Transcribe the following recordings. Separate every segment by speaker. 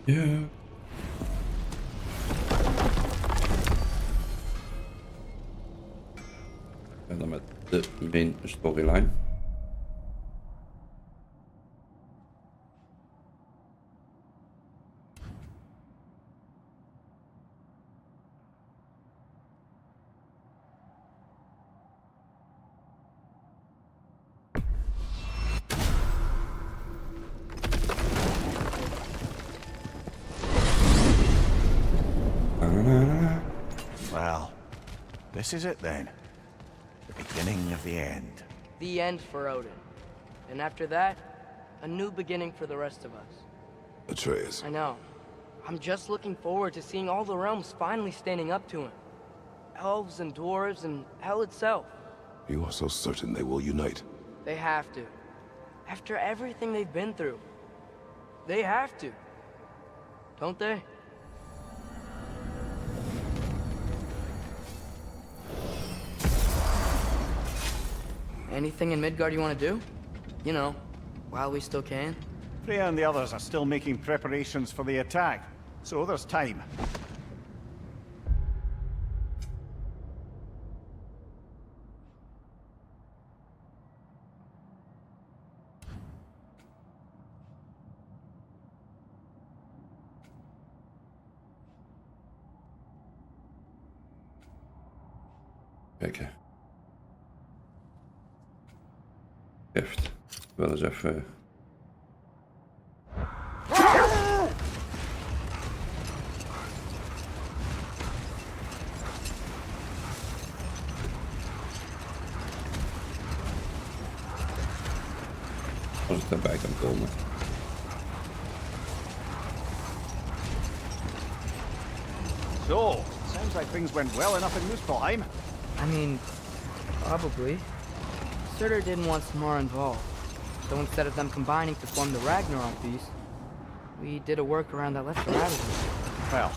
Speaker 1: Ja. Verder met de main storyline.
Speaker 2: Well, this is it then. The beginning of the end.
Speaker 3: The end for Odin. And after that, a new beginning for the rest of us.
Speaker 4: Atreus.
Speaker 3: I know. I'm just looking forward to seeing all the realms finally standing up to him. Elves and dwarves and hell itself.
Speaker 4: You are so certain they will unite.
Speaker 3: They have to. After everything they've been through. They have to. Don't they? Anything in Midgard you want to do? You know, while we still can.
Speaker 2: Freya and the others are still making preparations for the attack, so there's time.
Speaker 1: Kijken. Echt. Wel eens even. Als ik daarbij kan komen.
Speaker 2: So, sounds like things went well enough in Muspelheim.
Speaker 3: I mean, probably. Surtur didn't want Samara involved, so instead of them combining to form the Ragnarok beast, we did a workaround that left her out of it.
Speaker 2: Well,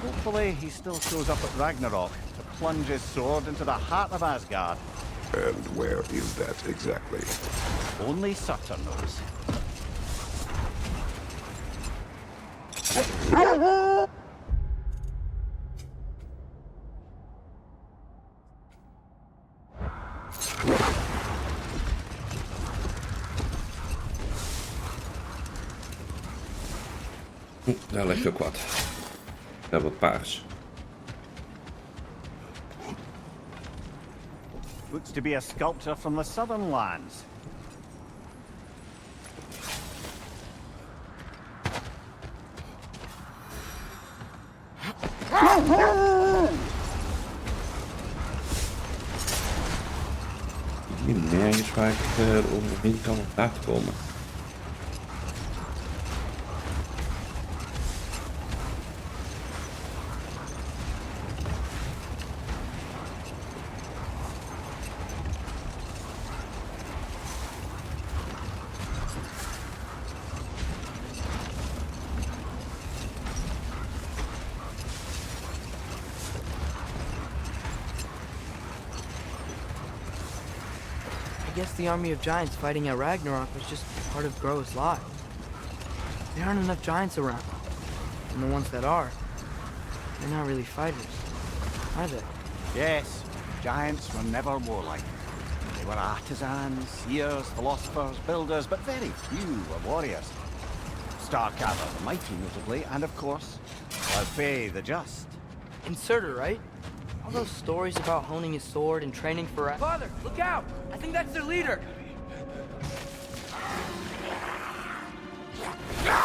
Speaker 2: hopefully he still shows up at Ragnarok to plunge his sword into the heart of Asgard.
Speaker 4: And where is that exactly?
Speaker 2: Only Surtur knows.
Speaker 1: Daar ligt ook wat. Daar wat paars.
Speaker 2: Looks to be a sculpture from the southern lands.
Speaker 1: Hier nergens waar ik overheen kan om daar te komen.
Speaker 3: I guess the army of giants fighting at Ragnarok was just part of Groa's lie. There aren't enough giants around. And the ones that are, they're not really fighters, are they?
Speaker 2: Yes, giants were never warlike. They were artisans, seers, philosophers, builders, but very few were warriors. Starkather the mighty, notably, and of course, Laufey the just.
Speaker 3: And Surtur, right? All those stories about honing his sword and training for... Father, look out! I think that's their leader!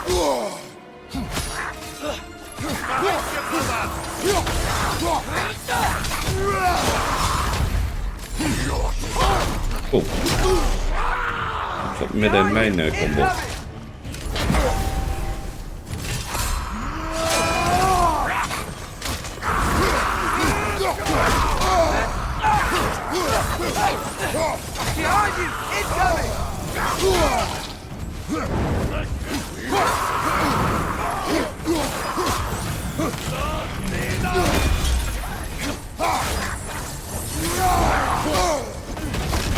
Speaker 1: Oh. Zat midden in mijn combo.
Speaker 5: Behind you! Incoming!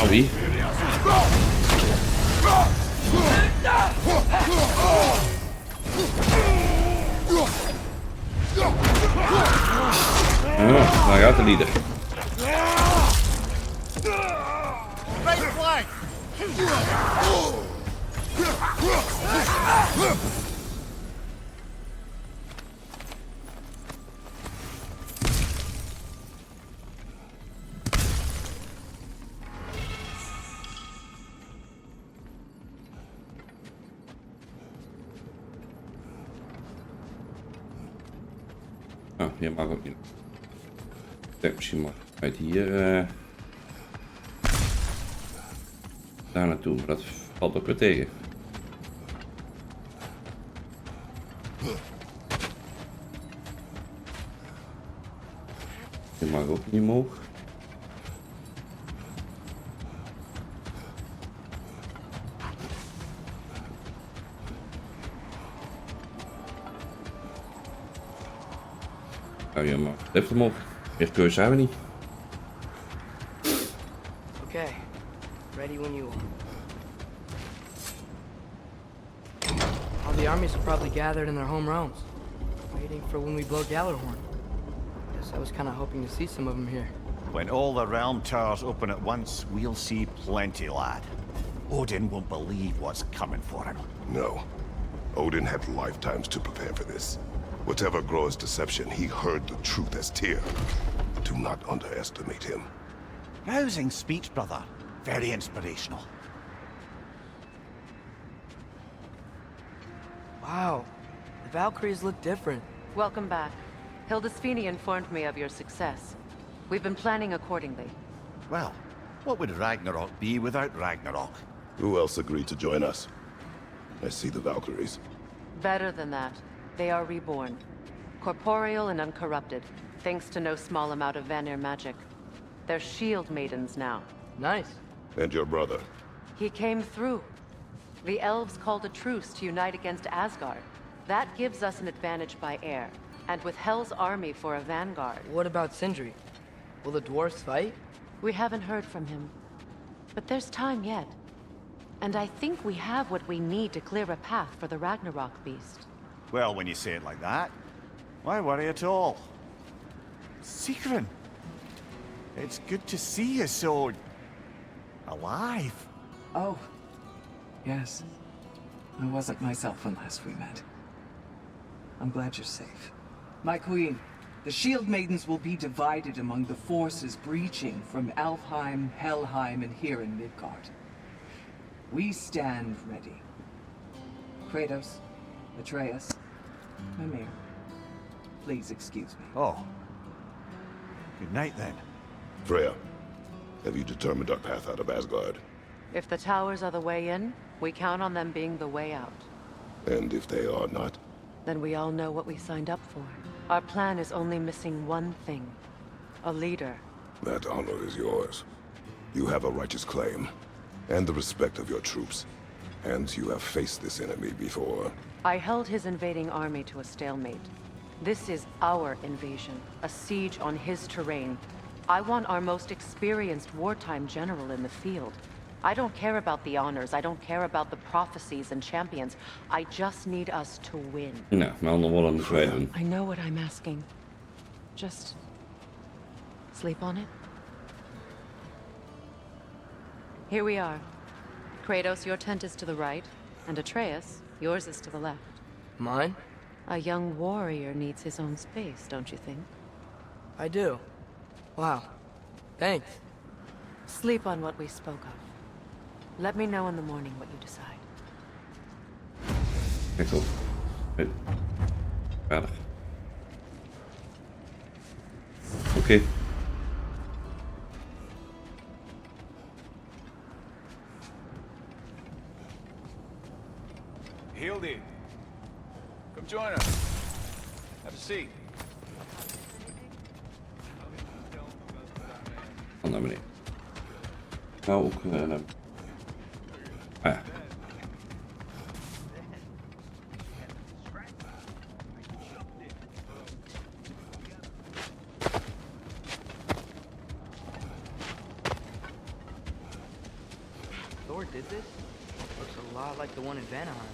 Speaker 1: Owie. Daar gaat de leader.
Speaker 2: Right flank!
Speaker 1: Oh, hier mag ook niet. Kijk, misschien mag uit hier daar naartoe, maar dat valt ook weer tegen. Hier mag ook niet omhoog. Nou ja, maar lift omhoog. Meer keuze hebben we niet.
Speaker 3: Okay, ready when you are. All the armies are probably gathered in their home realms, waiting for when we blow Gallarhorn. Guess I was kind of hoping to see some of them here.
Speaker 2: When all the realm towers open at once, we'll see plenty, lad. Odin won't believe what's coming for him.
Speaker 4: No. Odin had lifetimes to prepare for this. Whatever Groa's deception, he heard the truth as Tyr. Do not underestimate him.
Speaker 2: Rousing speech, brother. Very inspirational.
Speaker 3: Wow, the Valkyries look different.
Speaker 5: Welcome back. Hildisfini informed me of your success. We've been planning accordingly.
Speaker 2: Well, what would Ragnarok be without Ragnarok?
Speaker 4: Who else agreed to join us? I see the Valkyries.
Speaker 5: Better than that. They are reborn. Corporeal and uncorrupted, thanks to no small amount of Vanir magic. They're shield maidens now.
Speaker 3: Nice.
Speaker 4: And your brother.
Speaker 5: He came through. The elves called a truce to unite against Asgard. That gives us an advantage by air, and with Hell's army for a vanguard.
Speaker 3: What about Sindri? Will the dwarves fight?
Speaker 5: We haven't heard from him. But there's time yet. And I think we have what we need to clear a path for the Ragnarok beast.
Speaker 2: Well, when you say it like that, why worry at all? Sigrun! It's good to see you so... alive.
Speaker 6: Oh, yes. I wasn't myself when last we met. I'm glad you're safe. My queen, the Shield Maidens will be divided among the forces breaching from Alfheim, Helheim, and here in Midgard. We stand ready. Kratos, Atreus, Mimir, please excuse me.
Speaker 2: Oh. Good night, then.
Speaker 4: Freya, have you determined our path out of Asgard?
Speaker 5: If the towers are the way in, we count on them being the way out.
Speaker 4: And if they are not?
Speaker 5: Then we all know what we signed up for. Our plan is only missing one thing. A leader.
Speaker 4: That honor is yours. You have a righteous claim, and the respect of your troops. And you have faced this enemy before.
Speaker 5: I held his invading army to a stalemate. This is our invasion, a siege on his terrain. I want our most experienced wartime general in the field. I don't care about the honors, I don't care about the prophecies and champions. I just need us to win.
Speaker 1: Nou, mijn handen wollen dus wij doen.
Speaker 5: I know what I'm asking. Just... sleep on it? Here we are. Kratos, your tent is to the right, and Atreus, yours is to the left.
Speaker 3: Mine?
Speaker 5: A young warrior needs his own space, don't you think?
Speaker 3: I do. Wow. Thanks.
Speaker 5: Sleep on what we spoke of. Let me know in the morning what you decide.
Speaker 1: Kijk op. Hey. Verder. Oké.
Speaker 7: Hildy, come join us. Have a seat.
Speaker 1: Van naar beneden. Nou, ook... ja.
Speaker 3: Thor did this? Looks a lot like the one in Vanaheim.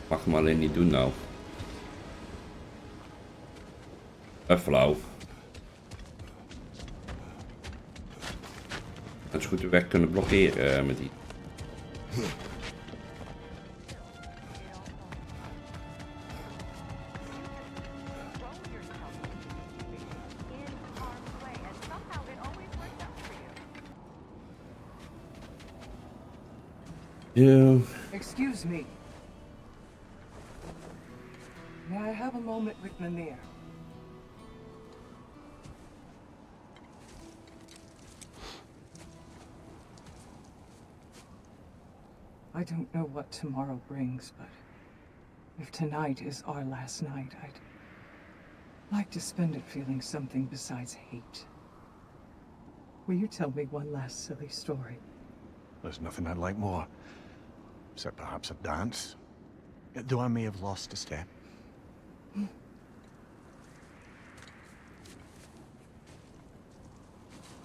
Speaker 1: Mag hem alleen niet doen nou. flauw. Het is goed de weg kunnen blokkeren met die. Ja.
Speaker 6: Excuse me. May I have a moment with Mimir? I don't know what tomorrow brings, but if tonight is our last night, I'd like to spend it feeling something besides hate. Will you tell me one last silly story?
Speaker 2: There's nothing I'd like more. Except perhaps a dance. Though I may have lost a step.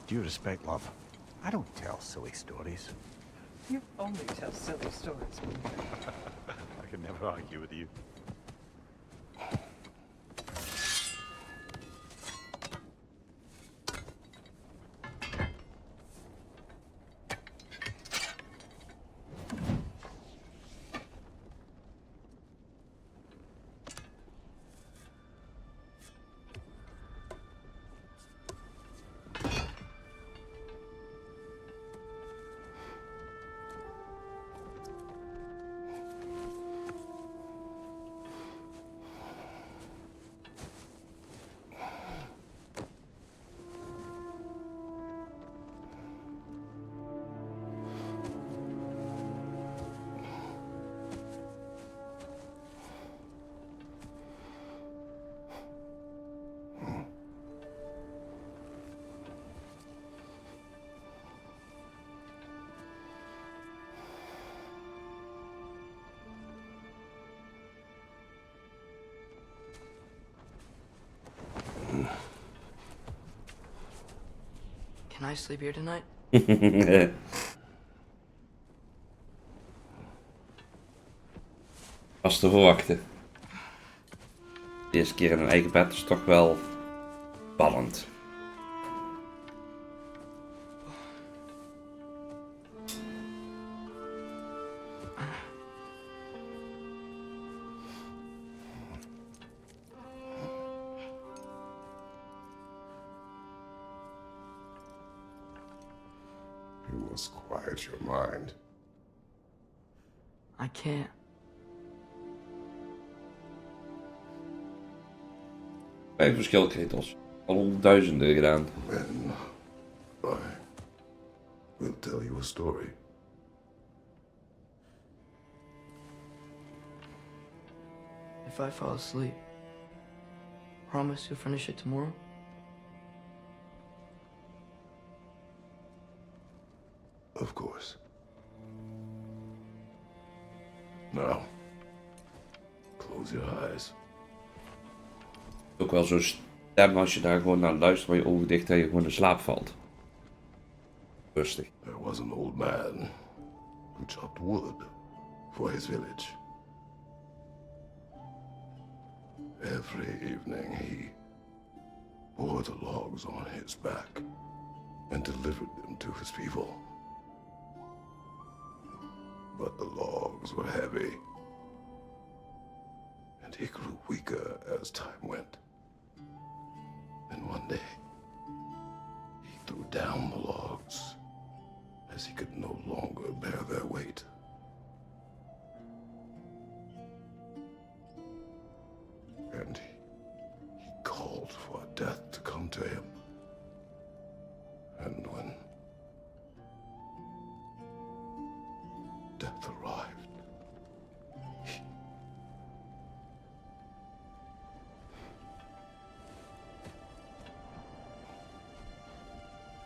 Speaker 2: Due respect, love, I don't tell silly stories.
Speaker 6: You only tell silly stories, Mimir.
Speaker 2: I can never argue with you.
Speaker 3: Can I sleep here tonight?
Speaker 1: Was te verwachten. De eerste keer in een eigen bed is toch wel spannend.
Speaker 4: You must quiet your mind.
Speaker 3: I can't.
Speaker 1: Vijf verschilkretels. Al honderdduizenden gedaan.
Speaker 4: Then I will tell you a story.
Speaker 3: If I fall asleep, promise you'll finish it tomorrow?
Speaker 4: Of course. Now, close your eyes.
Speaker 1: Ook wel zo'n stem als je daar gewoon naar luistert waar je ogen dicht dat je gewoon in slaap valt. Rustig.
Speaker 4: There was an old man who chopped wood for his village. Every evening he bore the logs on his back and delivered them to his people. But the logs were heavy, and he grew weaker as time went. And one day, he threw down the logs as he could no longer bear their weight. And he called for death to come to him. And when death arrived,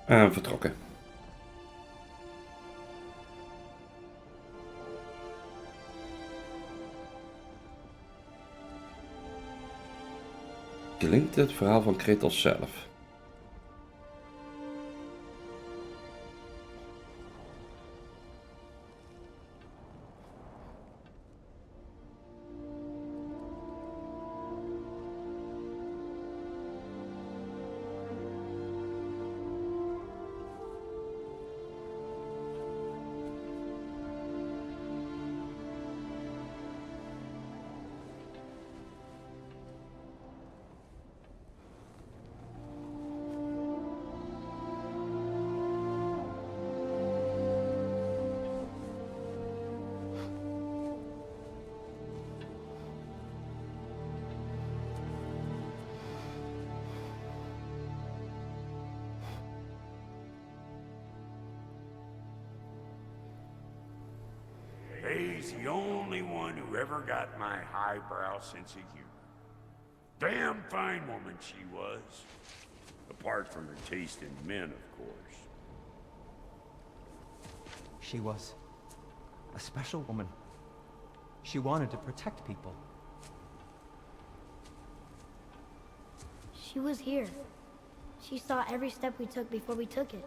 Speaker 1: En vertrokken. Klinkt het verhaal van Kratos zelf.
Speaker 8: Faye's the only one who ever got my highbrow sense of humor. Damn fine woman she was. Apart from her taste in men, of course.
Speaker 9: She was a special woman. She wanted to protect people.
Speaker 10: She was here. She saw every step we took before we took it.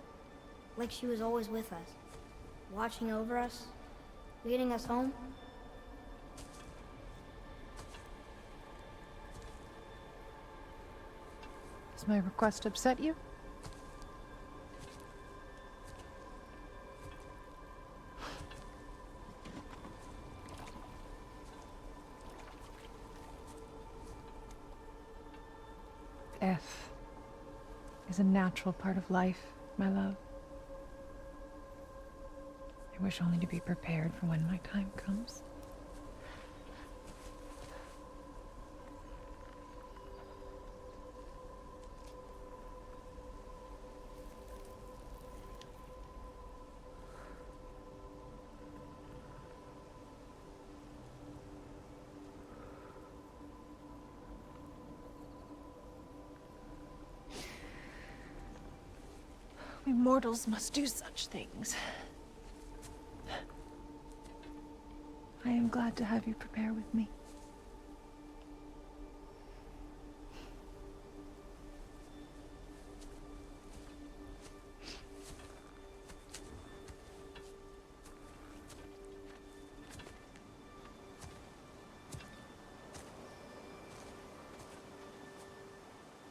Speaker 10: Like she was always with us. Watching over us. Leading us home.
Speaker 11: Does my request upset you? Death is a natural part of life, my love. I wish only to be prepared for when my time comes. We mortals must do such things. I am glad to have you prepare with me.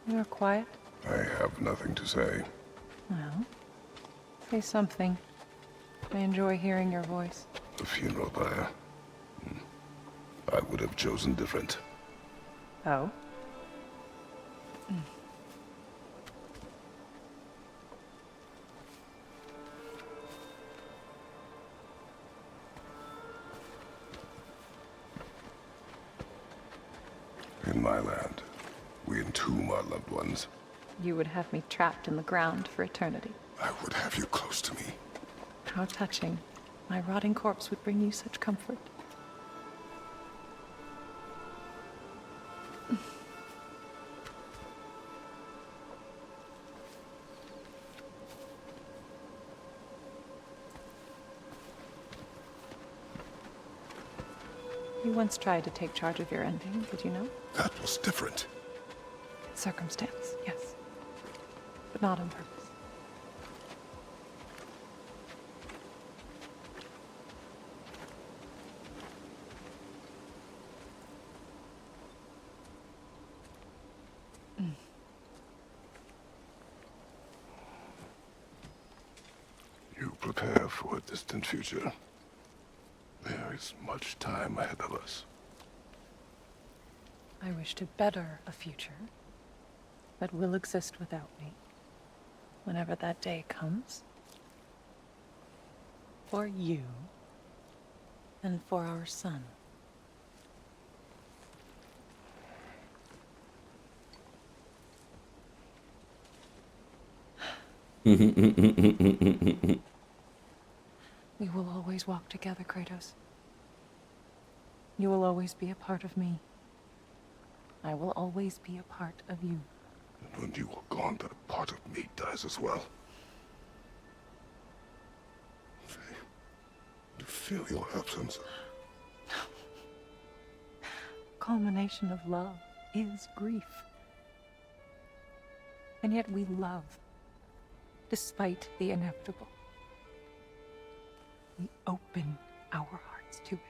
Speaker 11: You are quiet.
Speaker 4: I have nothing to say.
Speaker 11: Well, say something. I enjoy hearing your voice.
Speaker 4: The funeral pyre. I would have chosen different.
Speaker 11: Oh?
Speaker 4: In my land, we entomb our loved ones.
Speaker 11: You would have me trapped in the ground for eternity.
Speaker 4: I would have you close to me.
Speaker 11: How touching. My rotting corpse would bring you such comfort. You once tried to take charge of your ending, did you know?
Speaker 4: That was different.
Speaker 11: Circumstance, yes. But not on purpose.
Speaker 4: You prepare for a distant future. There is much time ahead of us.
Speaker 11: I wish to better a future that will exist without me, whenever that day comes. For you, and for our son. We will always walk together, Kratos. You will always be a part of me. I will always be a part of you.
Speaker 4: And when you are gone, that part of me dies as well. I feel your absence.
Speaker 11: Culmination of love is grief. And yet we love, despite the inevitable. We open our hearts to it.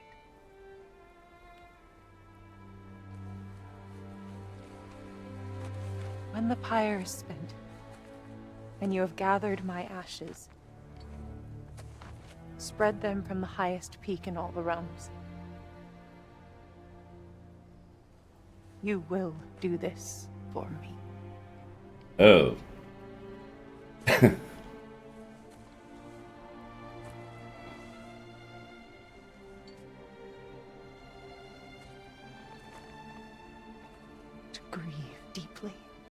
Speaker 11: When the pyre is spent, and you have gathered my ashes, spread them from the highest peak in all the realms. You will do this for me.
Speaker 1: Oh.
Speaker 11: To grieve